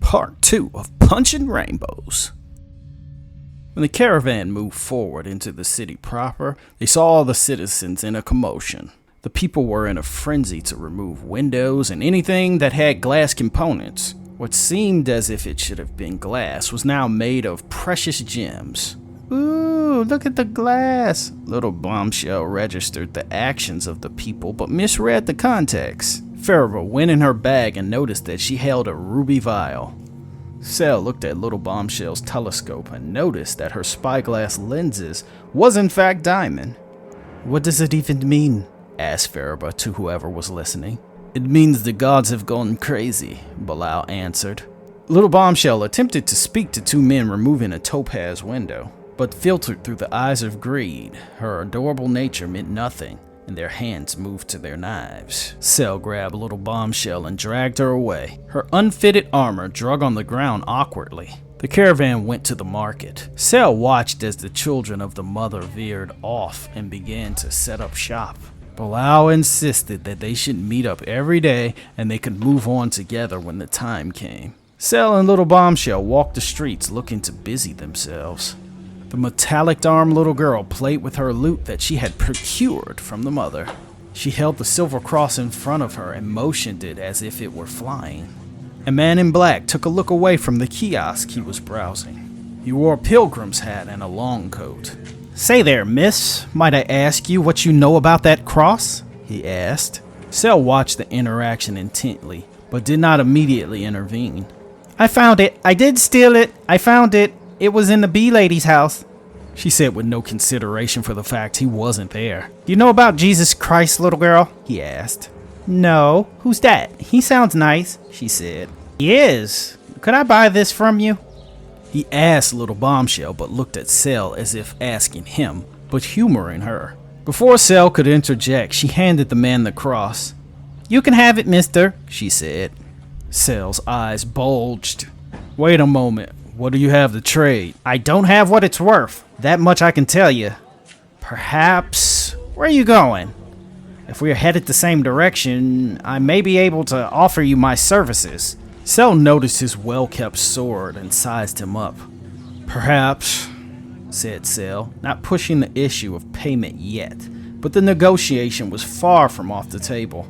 Part 2 of Punching Rainbows. When the caravan moved forward into the city proper, they saw all the citizens in a commotion. The people were in a frenzy to remove windows and anything that had glass components. What seemed as if it should have been glass was now made of precious gems. Ooh, look at the glass! Lil Bombshell registered the actions of the people but misread the context. Farrah went in her bag and noticed that she held a ruby vial. Cell looked at Lil Bombshell's telescope and noticed that her spyglass lenses was in fact diamond. What does it even mean? Asked Farrah to whoever was listening. It means the gods have gone crazy, Bilal answered. Lil Bombshell attempted to speak to two men removing a topaz window, but filtered through the eyes of greed. Her adorable nature meant nothing, and their hands moved to their knives. Cell grabbed Lil Bombshell and dragged her away. Her unfitted armor drug on the ground awkwardly. The caravan went to the market. Cell watched as the children of the mother veered off and began to set up shop. Bilal insisted that they should meet up every day and they could move on together when the time came. Cell and Lil Bombshell walked the streets looking to busy themselves. The metallic-armed little girl played with her loot that she had procured from the mother. She held the silver cross in front of her and motioned it as if it were flying. A man in black took a look away from the kiosk he was browsing. He wore a pilgrim's hat and a long coat. "Say there, miss, might I ask you what you know about that cross?" he asked. Cell watched the interaction intently, but did not immediately intervene. "I found it. I did steal it. I found it. It was in the bee lady's house," she said with no consideration for the fact he wasn't there. "Do you know about Jesus Christ, little girl?" he asked. "No. Who's that? He sounds nice," she said. "He is. Could I buy this from you?" He asked Lil Bombshell but looked at Cell as if asking him, but humoring her. Before Cell could interject, she handed the man the cross. "You can have it, mister," she said. Cell's eyes bulged. "Wait a moment. What do you have to trade?" "I don't have what it's worth. That much I can tell you." "Perhaps... Where are you going?" "If we are headed the same direction, I may be able to offer you my services." Cell noticed his well-kept sword and sized him up. "Perhaps," said Cell, not pushing the issue of payment yet, but the negotiation was far from off the table.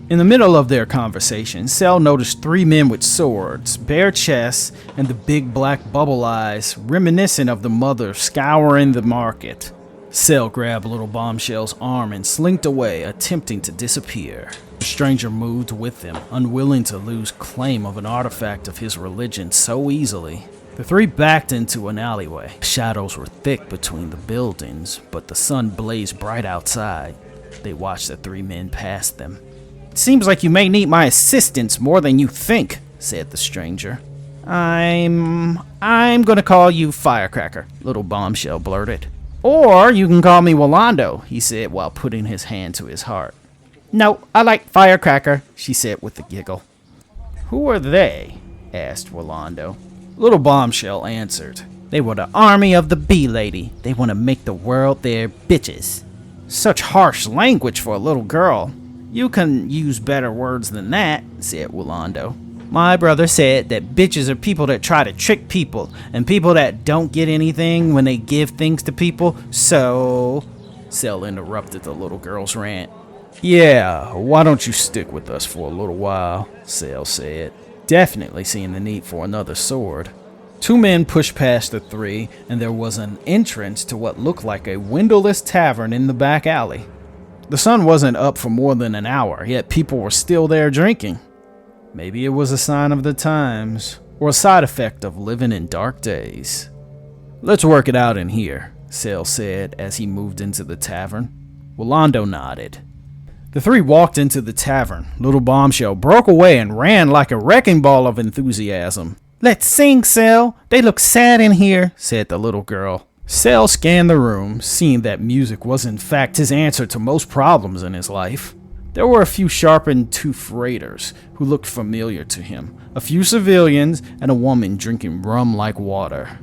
In the middle of their conversation, Cell noticed three men with swords, bare chests, and the big black bubble eyes, reminiscent of the mother scouring the market. Cell grabbed Lil Bombshell's arm and slinked away, attempting to disappear. The stranger moved with them, unwilling to lose claim of an artifact of his religion so easily. The three backed into an alleyway. Shadows were thick between the buildings, but the sun blazed bright outside. They watched the three men pass them. "It seems like you may need my assistance more than you think," said the stranger. I'm gonna call you Firecracker," Lil Bombshell blurted. "Or you can call me Walando," he said while putting his hand to his heart. "No, I like Firecracker," she said with a giggle. "Who are they?" asked Walando. Lil Bombshell answered. "They were the army of the bee lady. They want to make the world their bitches." "Such harsh language for a little girl." "You can use better words than that," said Walando. "My brother said that bitches are people that try to trick people, and people that don't get anything when they give things to people, so..." Cell interrupted the little girl's rant. "Yeah, why don't you stick with us for a little while?" Cell said, definitely seeing the need for another sword. Two men pushed past the three, and there was an entrance to what looked like a windowless tavern in the back alley. The sun wasn't up for more than an hour, yet people were still there drinking. Maybe it was a sign of the times, or a side effect of living in dark days. "Let's work it out in here," Cell said as he moved into the tavern. Walando nodded. The three walked into the tavern. Lil Bombshell broke away and ran like a wrecking ball of enthusiasm. "Let's sing, Cell. They look sad in here," said the little girl. Cell scanned the room, seeing that music was in fact his answer to most problems in his life. There were a few sharpened-toothed raiders who looked familiar to him, a few civilians, and a woman drinking rum like water.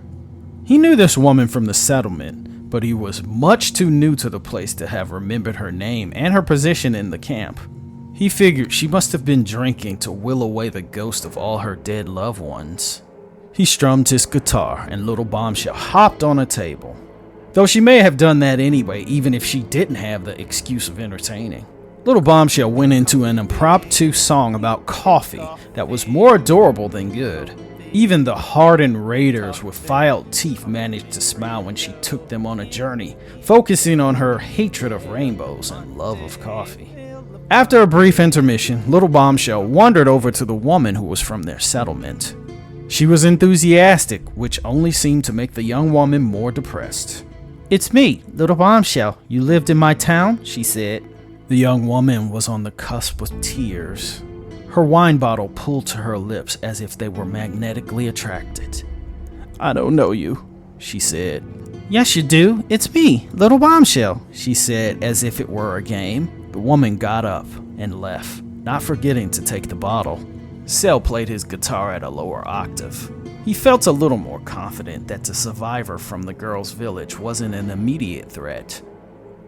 He knew this woman from the settlement, but he was much too new to the place to have remembered her name and her position in the camp. He figured she must have been drinking to will away the ghost of all her dead loved ones. He strummed his guitar and Lil Bombshell hopped on a table. Though she may have done that anyway, even if she didn't have the excuse of entertaining. Lil Bombshell went into an impromptu song about coffee that was more adorable than good. Even the hardened raiders with filed teeth managed to smile when she took them on a journey, focusing on her hatred of rainbows and love of coffee. After a brief intermission, Lil Bombshell wandered over to the woman who was from their settlement. She was enthusiastic, which only seemed to make the young woman more depressed. "It's me, Lil Bombshell. You lived in my town?" she said. The young woman was on the cusp of tears. Her wine bottle pulled to her lips as if they were magnetically attracted. "I don't know you," she said. "Yes, you do. It's me, Lil Bombshell," she said as if it were a game. The woman got up and left, not forgetting to take the bottle. Cell played his guitar at a lower octave. He felt a little more confident that the survivor from the girl's village wasn't an immediate threat.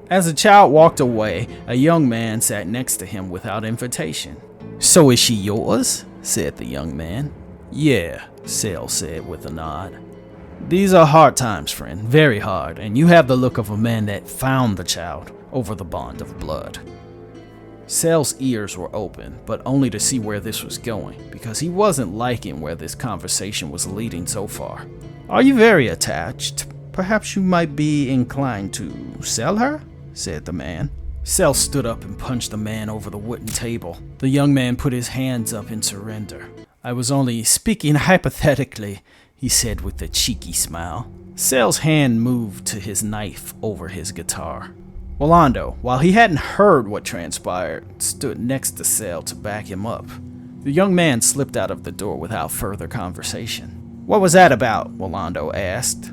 As the child walked away, a young man sat next to him without invitation. "So is she yours?" said the young man. "Yeah," Cell said with a nod. "These are hard times, friend, very hard, and you have the look of a man that found the child over the bond of blood." Cell's ears were open, but only to see where this was going, because he wasn't liking where this conversation was leading so far. "Are you very attached? Perhaps you might be inclined to sell her?" said the man. Cell stood up and punched the man over the wooden table. The young man put his hands up in surrender. "I was only speaking hypothetically," he said with a cheeky smile. Cell's hand moved to his knife over his guitar. Rolando, while he hadn't heard what transpired, stood next to Cell to back him up. The young man slipped out of the door without further conversation. "What was that about?" Rolando asked.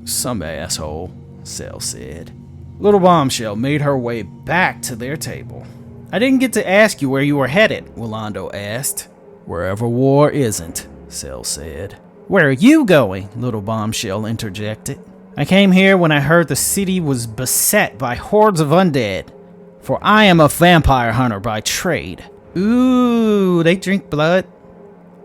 "Some asshole," Cell said. Lil Bombshell made her way back to their table. "I didn't get to ask you where you were headed," Rolando asked. "Wherever war isn't," Cell said. "Where are you going?" Lil Bombshell interjected. "I came here when I heard the city was beset by hordes of undead, for I am a vampire hunter by trade." "Ooh, they drink blood?"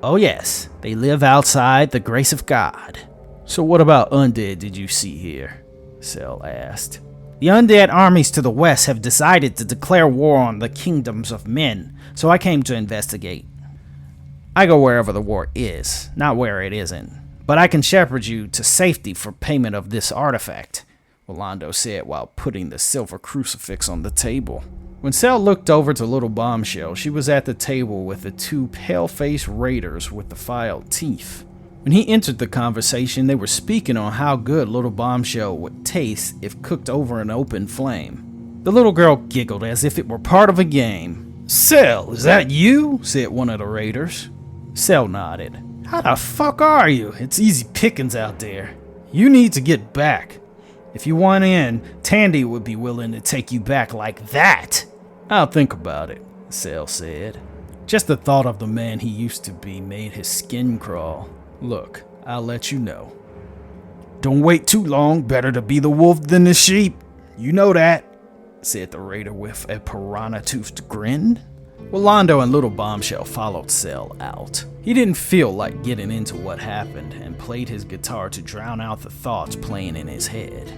"Oh yes, they live outside the grace of God." "So what about undead did you see here?" Cell asked. "The undead armies to the west have decided to declare war on the kingdoms of men, so I came to investigate. I go wherever the war is, not where it isn't. But I can shepherd you to safety for payment of this artifact," Rolando said while putting the silver crucifix on the table. When Cell looked over to Lil Bombshell, she was at the table with the two pale-faced raiders with the filed teeth. When he entered the conversation, they were speaking on how good Lil Bombshell would taste if cooked over an open flame. The little girl giggled as if it were part of a game. "Cell, is that you?" said one of the raiders. Cell nodded. "How the fuck are you? It's easy pickings out there. You need to get back. If you want in, Tandy would be willing to take you back like that." "I'll think about it," Cell said. Just the thought of the man he used to be made his skin crawl. "Look, I'll let you know." "Don't wait too long. Better to be the wolf than the sheep. You know that," said the raider with a piranha-toothed grin. Rolando and Lil Bombshell followed Cell out. He didn't feel like getting into what happened and played his guitar to drown out the thoughts playing in his head.